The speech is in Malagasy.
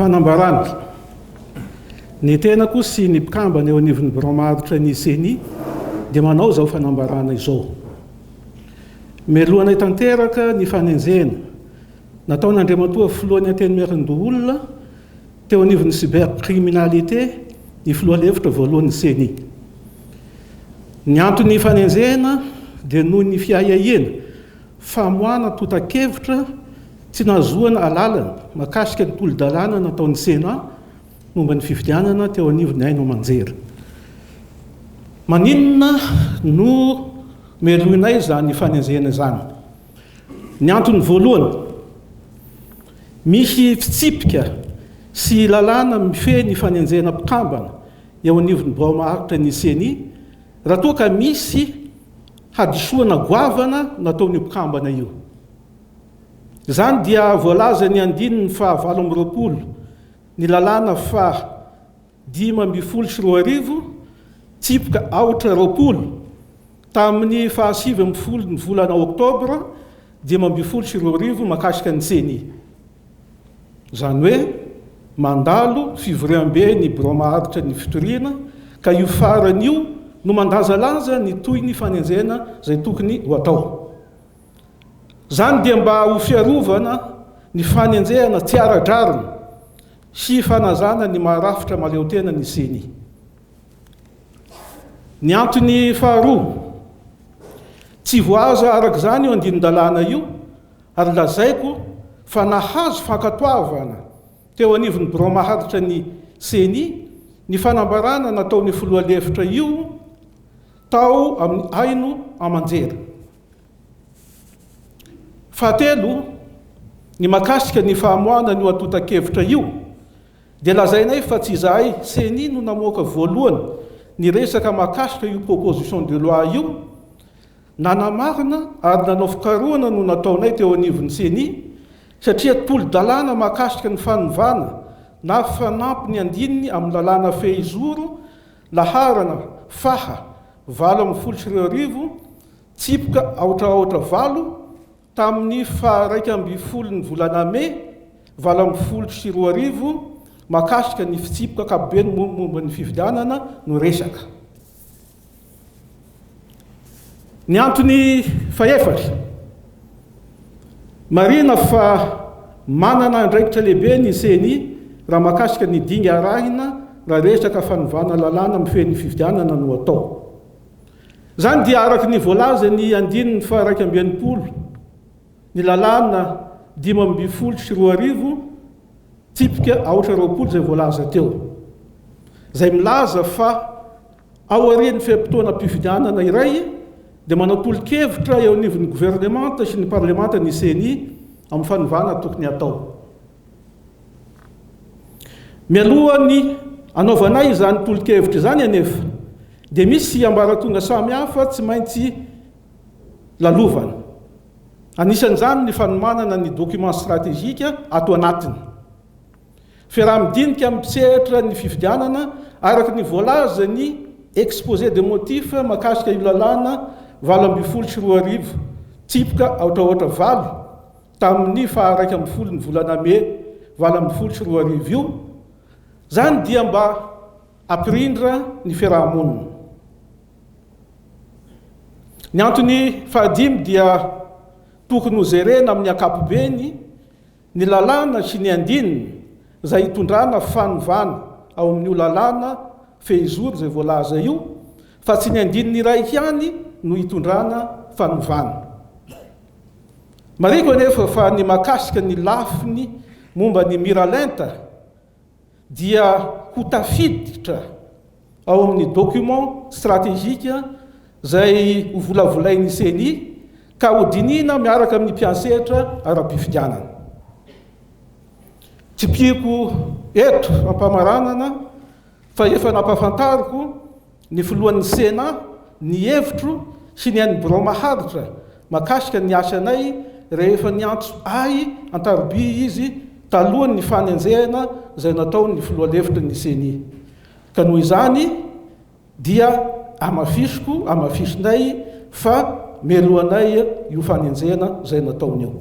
Fanambarana. Ny tenako sy ny mpikambana eo anivon'ny boromaritra ny CENI dia manao zao fanambarana izao. Mialohana tanteraka ny fanenjena nataon'Andriamatoa filohan'ny antenimierin-doholona teo anivon'ny cybercriminalité ny filoha-levitra voalohan'ny CENI. Ny antony fanenjena dia noho ny fiahiahena famoahana totakevitra tsy nahazoana alalana makasika ny tolo-dalàna nataon'ny Sénat momba ny fifidianana teo anivon'ny Haino Amanjery. Maninona no mialohanay zany fanenjena zany? Ny antony voalohany, misy fitsipika sy lalàna mifehy ny fanenjena mpikambana eo anivon'ny boromaritra ny CENI raha toa ka misy hadisoana goavana nataon'ny mpikambana io. Zany dia voalaza ny andininy fa 7 ny lalàna fa 520 tsipika 4 tamin'ny fa 7 ny volana oktobra 520 makasika ny CENI. Zany hoe mandalo fivoriam-be ny boromaritra ny fitoriana ka io faran'io no mandanjalanja ny toy ny fanenjena zay tokony ho atao. Zany dia mba ho fiarovana ny fanenjehana tsy ara-drarina sy fanazana ny maharafitra maleo-tena ny CENI. Ny antony faharoa, tsy voazo araka zany eo andinin-dalàna io ary lazaiko fa nahazo fankatoavana teo anivon'ny boromaritra ny CENI ny fanambarana nataon'ny filoha-levitra io tao amin'ny Haino Amanjery. Fahatelo, ny makasika ny fahamoahana ny atotan-kevitra io dia lazainay fa tsy izahay CENI no namoaka voalohany ny resaka makasika io proposition de loi io, nanamarina ary nanao fikarohana no nataonay teo anivon'ny CENI satria tolo-dalàna makasika ny fanovana na fanampy ny andininy amin'ny lalàna fehizoro laharana faha 720 tsipika 420 tamin'ny fa 1 ny volana May 720 makasika ny fitsipika kapobeny momba ny fifidianana no resaka. Ny antony faefatra, marina fa manana andraikitra lehibe ny CENI raha makasika ny dinga arahina raha resaka fanovana lalàna mifehy ny fifidianana no atao. Zany dia araka ny voalaza ny andininy fa 120 ny lalàna 520 tsipika 420 zay voalaza teo, zay milaza fa ao aorian'ny feim-potoana mpifidianana iray dia manao tolo-kevitra eo anivon'ny gouvernemanta sy ny parlemanta ny CENI amin'ny fanovana tokony atao. Mialohany anaovanay zany tolo-kevitra zany anefa dia misy ambaratonga samy hafa tsy maintsy lalovana. Anisan'izany ny fanomanana ny document stratégique ato anatiny. Fiaraha-midinika mpisehatra ny fifidianana araka ny voalaza ny exposé de motif makasika io lalàna 720 tsipika 420 tamin'ny fa 1 ny volana May 720 io. Zany dia mba ampirindra ny fiarahamonina. Ny antony fahadimy dia tokony ho jerena amin'ny ankapobeny ny lalàna sy ny andininy zay hitondrana fanovana ao amin'io lalàna fehizoro zay voalaza io, fa tsy ny andininy iray ihany no hitondrana fanovana. Mariko anefa fa ny makasika ny lafiny momba ny mira lenta dia ho tafiditra ao amin'ny document stratégique zay ho volavolain'ny CENI ka ho dinina miaraka amin'ny mpiasehatra ara-pifidianana. Tsy piako eto ampamaranana fa efa nampafantariko ny filohan'ny Sénat ny hevitro sy ny an'ny boromaritra makasika ny asanay rehefa niantso ay antaroby izy talohan'ny fanenjehana zay nataon'ny filoha-levitra ny CENI. Ka noho izany dia amafisinay fa mialohanay io fanenjehana zay nataony eo.